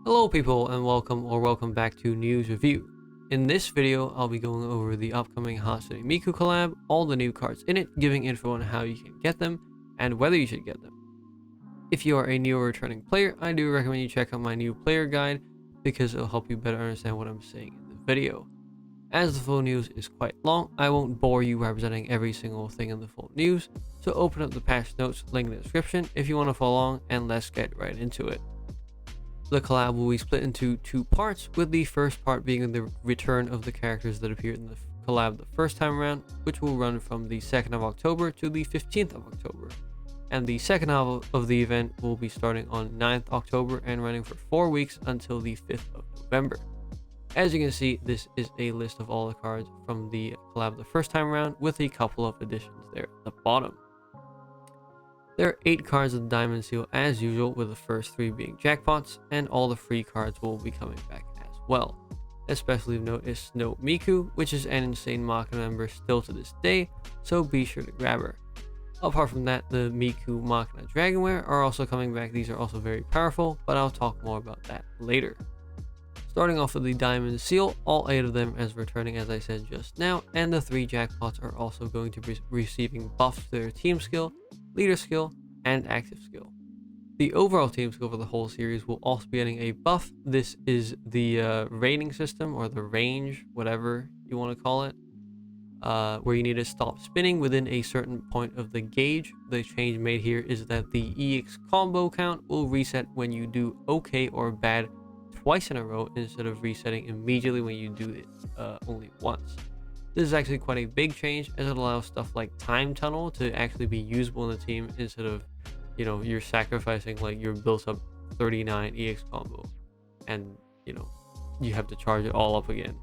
Hello people and welcome back to News Review. In this video, I'll be going over the upcoming Hatsune Miku collab, all the new cards in it, giving info on how you can get them, and whether you should get them. If you are a new or returning player, I do recommend you check out my new player guide because it'll help you better understand what I'm saying in the video. As the full news is quite long, I won't bore you representing every single thing in the full news, so open up the patch notes link in the description if you want to follow along, and let's get right into it. The collab will be split into two parts, with the first part being the return of the characters that appeared in the collab the first time around, which will run from the 2nd of October to the 15th of October. And the second half of the event will be starting on 9th October and running for 4 weeks until the 5th of November. As you can see, this is a list of all the cards from the collab the first time around, with a couple of additions there at the bottom. There are 8 cards of the Diamond Seal as usual, with the first 3 being Jackpots, and all the free cards will be coming back as well. Especially of note is Snow Miku, which is an insane Machina member still to this day, so be sure to grab her. Apart from that, the Miku Machina Dragonware are also coming back. These are also very powerful, but I'll talk more about that later. Starting off with the Diamond Seal, all 8 of them as returning as I said just now, and the 3 Jackpots are also going to be receiving buffs to their team skill, leader skill, and active skill. The overall team skill for the whole series will also be getting a buff. This is the rating system, or the range, whatever you want to call it, where you need to stop spinning within a certain point of the gauge. The change made here is that the EX combo count will reset when you do okay or bad twice in a row, instead of resetting immediately when you do it only once. This is actually quite a big change, as it allows stuff like Time Tunnel to actually be usable in the team, instead of, you're sacrificing like your built up 39 EX combo and, you have to charge it all up again.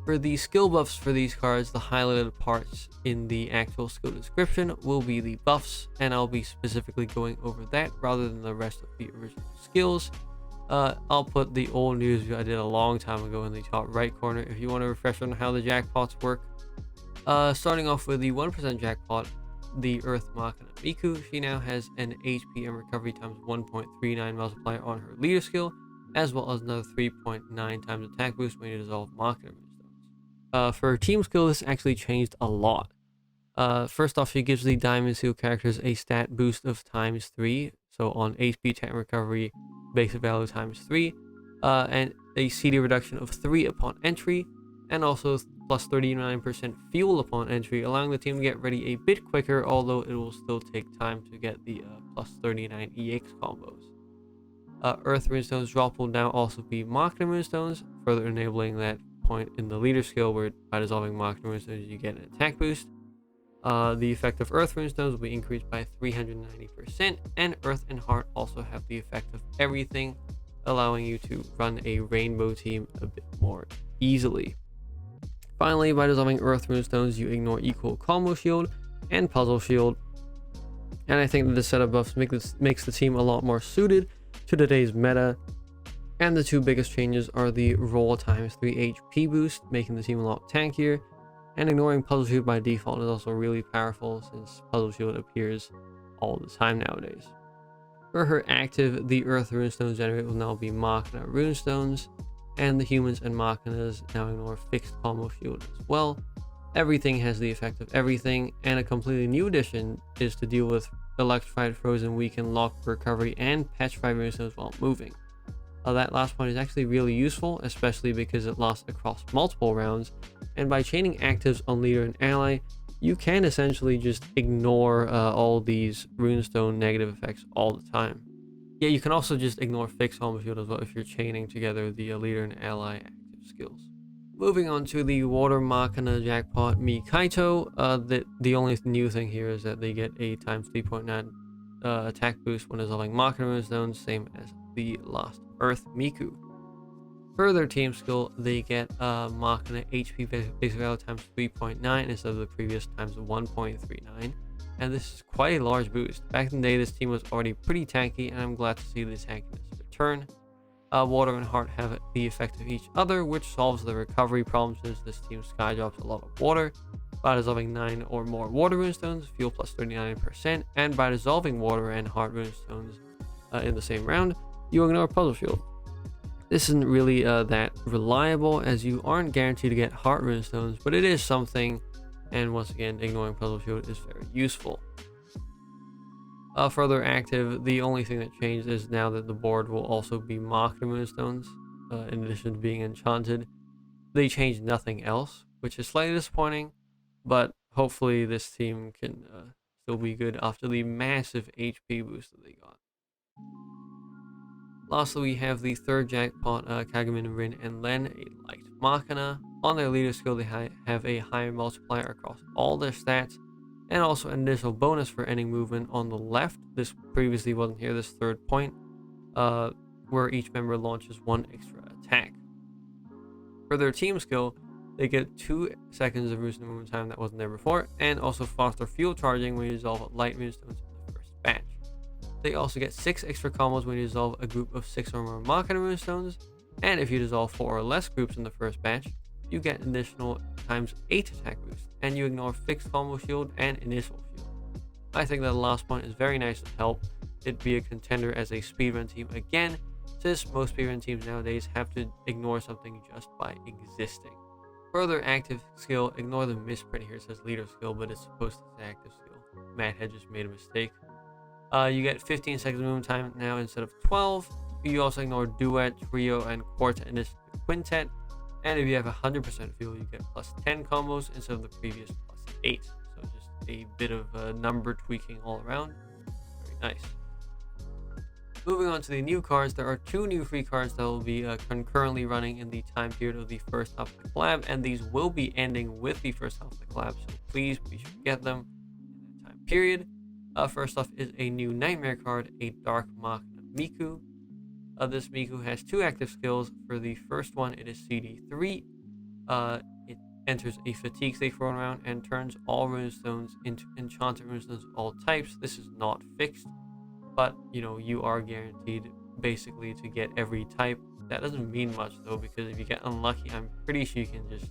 For the skill buffs for these cards, the highlighted parts in the actual skill description will be the buffs, and I'll be specifically going over that rather than the rest of the original skills. I'll put the old news I did a long time ago in the top right corner if you want to refresh on how the jackpots work. Starting off with the 1% jackpot, the Earth Machina Miku. She now has an HP and recovery times 1.39 multiplier on her leader skill, as well as another 3.9 times attack boost when you dissolve Machina Moonstones. For her team skill, this actually changed a lot. First off, she gives the Diamond Seal characters a stat boost of ×3, so on HP attack recovery, basic value ×3, and a CD reduction of 3 upon entry, and also plus 39% fuel upon entry, allowing the team to get ready a bit quicker, although it will still take time to get the plus 39 EX combos. Earth Moonstones drop will now also be Machina Moonstones, further enabling that point in the leader skill where by dissolving Machina Moonstones you get an attack boost. The effect of Earth Moonstones will be increased by 390%, and Earth and Heart also have the effect of everything, allowing you to run a rainbow team a bit more easily. Finally, by dissolving Earth Moonstones, you ignore equal combo shield and puzzle shield, and I think that the set of buffs makes the team a lot more suited to today's meta. And the two biggest changes are the roll ×3 HP boost, making the team a lot tankier, and ignoring Puzzle Shield by default is also really powerful, since Puzzle Shield appears all the time nowadays. For her active, the Earth Runestones generated will now be Machina Runestones, and the humans and Machinas now ignore fixed combo shield as well. Everything has the effect of everything, and a completely new addition is to deal with Electrified, Frozen, Weaken, Lock, Recovery, and Petrified Runestones while moving. That last point is actually really useful, especially because it lasts across multiple rounds, and by chaining actives on leader and ally, you can essentially just ignore all these runestone negative effects all the time. Yeah, you can also just ignore fixed combo shield as well if you're chaining together the leader and ally active skills. Moving on to the Water Machina Jackpot KAITO, the only new thing here is that they get a ×3.9 attack boost when dissolving Machina Runestones, same as the last Earth Miku. For their team skill, they get Machina HP basic value ×3.9 instead of the previous ×1.39, and this is quite a large boost. Back in the day, this team was already pretty tanky, and I'm glad to see this tankiness return. Water and Heart have the effect of each other, which solves the recovery problem, since this team sky drops a lot of water. By dissolving 9 or more Water Runestones, fuel plus 39%, and by dissolving Water and Heart Runestones in the same round, you ignore Puzzle Shield. This isn't really that reliable, as you aren't guaranteed to get heart runestones, but it is something, and once again, ignoring puzzle shield is very useful. Further active, the only thing that changed is now that the board will also be marked runestones, in addition to being enchanted. They changed nothing else, which is slightly disappointing, but hopefully this team can still be good after the massive HP boost that they got. Lastly, we have the third jackpot, Kagamine, Rin, and Len, a light Machina. On their leader skill, they have a higher multiplier across all their stats, and also an additional bonus for ending movement on the left. This previously wasn't here, this third point, where each member launches 1 extra attack. For their team skill, they get 2 seconds of boosted movement time that wasn't there before, and also faster fuel charging when you dissolve light runestones in the first batch. They also get 6 extra combos when you dissolve a group of 6 or more Machina runestones, and if you dissolve 4 or less groups in the first batch, you get an additional ×8 attack boost, and you ignore fixed combo shield and initial shield. I think that the last point is very nice to help it be a contender as a speedrun team again, since most speedrun teams nowadays have to ignore something just by existing. Further active skill, ignore the misprint here, it says leader skill, but it's supposed to say active skill. Matt had just made a mistake. You get 15 seconds of movement time now instead of 12. You also ignore duet, trio, and quartet in addition to quintet. And if you have 100% fuel, you get plus 10 combos instead of the previous plus 8. So just a bit of number tweaking all around. Very nice. Moving on to the new cards, there are 2 new free cards that will be concurrently running in the time period of the first half of the collab, and these will be ending with the first half of the collab, so please be sure to get them in that time period. First off is a new Nightmare card, a Dark Machina Miku. This Miku has 2 active skills. For the first one, it is CD3. It enters a fatigue state for 1 round and turns all runestones into enchanted runestones of all types. This is not fixed, but you are guaranteed basically to get every type. That doesn't mean much though, because if you get unlucky, I'm pretty sure you can just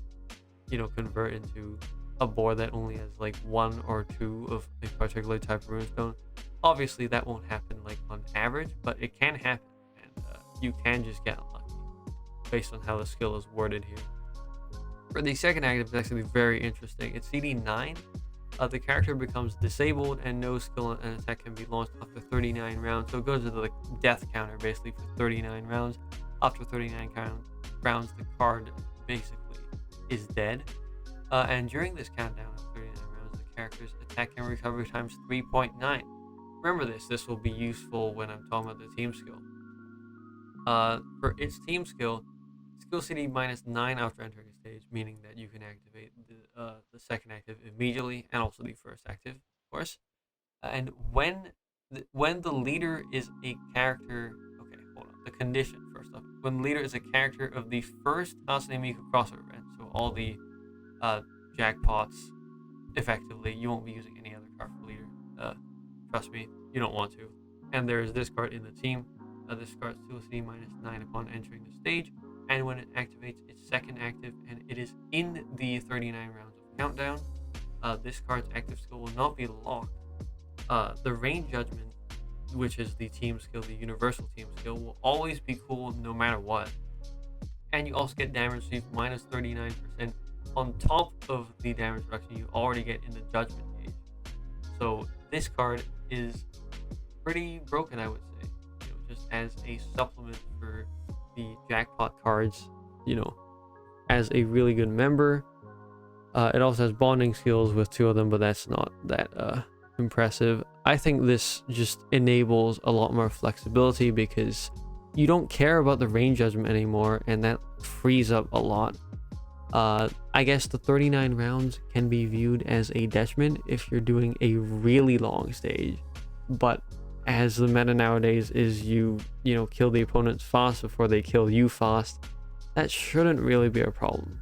convert into a board that only has like 1 or 2 of a particular type of runestone. Obviously that won't happen like on average, but it can happen, and you can just get unlucky based on how the skill is worded here. For the second active, it's actually very interesting. It's CD9. The character becomes disabled and no skill and attack can be launched after 39 rounds. So it goes to the death counter basically for 39 rounds. After 39 rounds, the card basically is dead. And during this countdown of 39 rounds, the character's attack and recovery times 3.9. Remember this will be useful when I'm talking about the team skill. For its team skill CD -9 after entering a stage, meaning that you can activate the second active immediately, and also the first active, of course. And when the leader is a character, okay, hold on. The condition first off, when the leader is a character of the first Hatsune Miku crossover event, so all the jackpots, effectively, you won't be using any other card for leader. Trust me, you don't want to. And there is this card in the team. This card still CD -9 upon entering the stage, and when it activates its second active, and it is in the 39 rounds of countdown, this card's active skill will not be locked. The Rain Judgment, which is the team skill, the universal team skill, will always be cool no matter what. And you also get damage received -39% on top of the damage reduction you already get in the Judgment gauge. So this card is pretty broken, I would say, just as a supplement for the jackpot cards, as a really good member. It also has bonding skills with 2 of them, but that's not that impressive. I think this just enables a lot more flexibility because you don't care about the range judgment anymore, and that frees up a lot. I guess the 39 rounds can be viewed as a detriment if you're doing a really long stage, but as the meta nowadays is you kill the opponents fast before they kill you fast, that shouldn't really be a problem.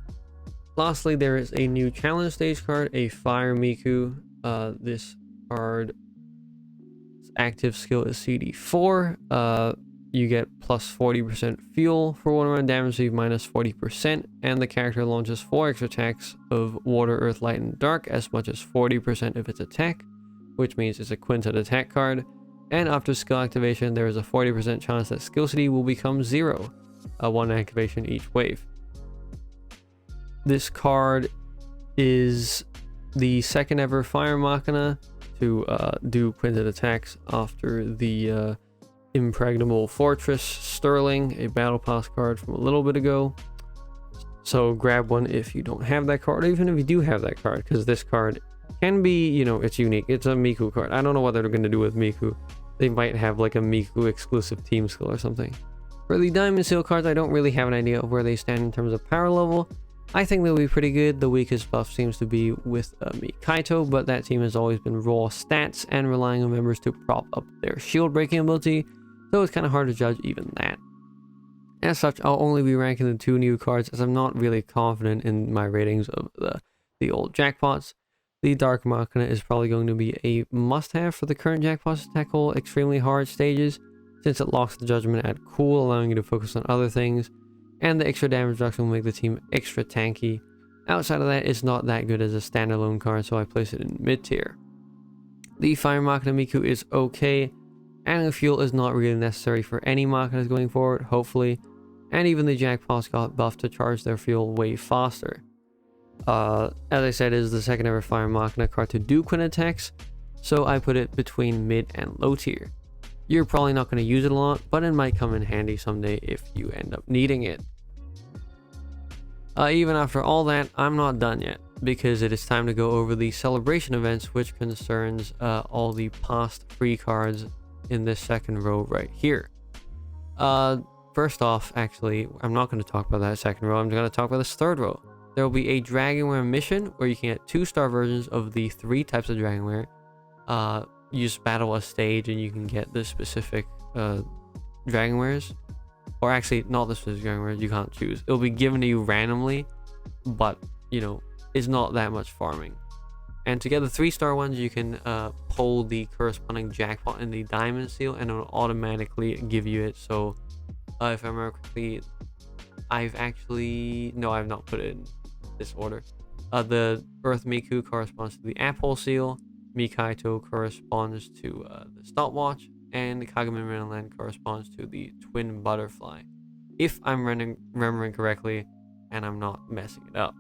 Lastly, there is a new challenge stage card, a Fire Miku. This card's active skill is CD4. You get plus 40% fuel for 1 round, damage received -40%, and the character launches 4 extra attacks of water, earth, light, and dark, as much as 40% of its attack, which means it's a quintet attack card. And after skill activation, there is a 40% chance that skill CD will become 0. one activation each wave. This card is the second ever Fire Machina to do quintet attacks after the Impregnable Fortress Sterling, a battle pass card from a little bit ago. So grab one if you don't have that card, even if you do have that card, because this card can be, you know, it's unique. It's a Miku card. I don't know what they're going to do with Miku. They might have like a Miku exclusive team skill or something. For the Diamond Seal cards, I don't really have an idea of where they stand in terms of power level. I think they'll be pretty good. The weakest buff seems to be with KAITO, but that team has always been raw stats and relying on members to prop up their shield breaking ability, so it's kind of hard to judge even that. As such, I'll only be ranking the 2 new cards as I'm not really confident in my ratings of the old Jackpots. The Dark Machina is probably going to be a must-have for the current Jackpots to tackle extremely hard stages, since it locks the judgment at cool, allowing you to focus on other things, and the extra damage reduction will make the team extra tanky. Outside of that, it's not that good as a standalone card, so I place it in mid-tier. The Fire Machina Miku is okay, and the fuel is not really necessary for any Machinas going forward, hopefully, and even the Jackpots got buffed to charge their fuel way faster. As I said, it is the second ever Fire Machina card to do quintet attacks, so I put it between mid and low tier. You're probably not going to use it a lot, but it might come in handy someday if you end up needing it. Even after all that, I'm not done yet, because it is time to go over the celebration events, which concerns all the past free cards in this second row right here. First off, actually, I'm not going to talk about that second row. I'm going to talk about this third row. There will be a Dragonware mission where you can get 2-star versions of the 3 types of Dragonware. You just battle a stage and you can get the specific Dragonwares. Or actually, not the specific Dragonwares, you can't choose. It'll be given to you randomly, but, you know, it's not that much farming. And to get the 3-star ones, you can pull the corresponding jackpot in the Diamond Seal and it'll automatically give you it. So, if I remember correctly, I've not put it in this order. The Earth Miku corresponds to the Apple Seal, KAITO corresponds to the Stopwatch, and Kagamine Land corresponds to the Twin Butterfly, if I'm remembering correctly and I'm not messing it up.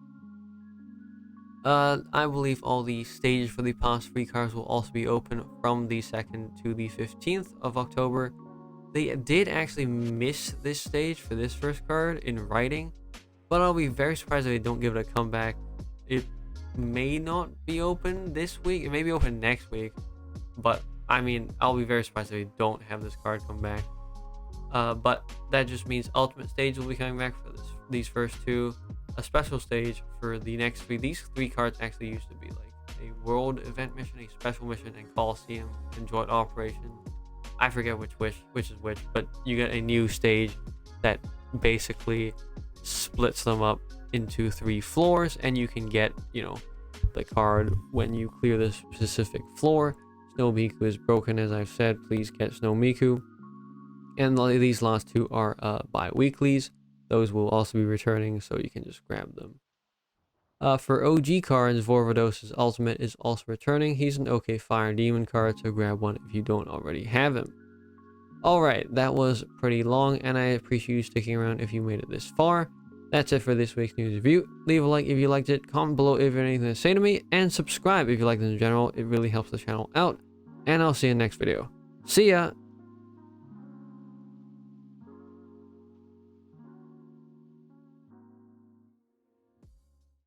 I believe all the stages for the past free cards will also be open from the 2nd to the 15th of October. They did actually miss this stage for this first card in writing, but I'll be very surprised if they don't give it a comeback. It may not be open this week, it may be open next week, but I mean, I'll be very surprised if they don't have this card come back. But that just means Ultimate Stage will be coming back for these first 2, a special stage for the next 3. These 3 cards actually used to be like a world event mission, a special mission, and Coliseum and Joint Operation. I forget which is which, but you get a new stage that basically splits them up into 3 floors, and you can get, you know, the card when you clear this specific floor. Snow Miku is broken, as I've said. Please get Snow Miku. And these last 2 are bi-weeklies. Those will also be returning, so you can just grab them. For OG cards, Vorvados' Ultimate is also returning. He's an okay Fire Demon card, so grab one if you don't already have him. Alright, that was pretty long, and I appreciate you sticking around if you made it this far. That's it for this week's news review. Leave a like if you liked it, comment below if you have anything to say to me, and subscribe if you like this in general. It really helps the channel out, and I'll see you in the next video. See ya!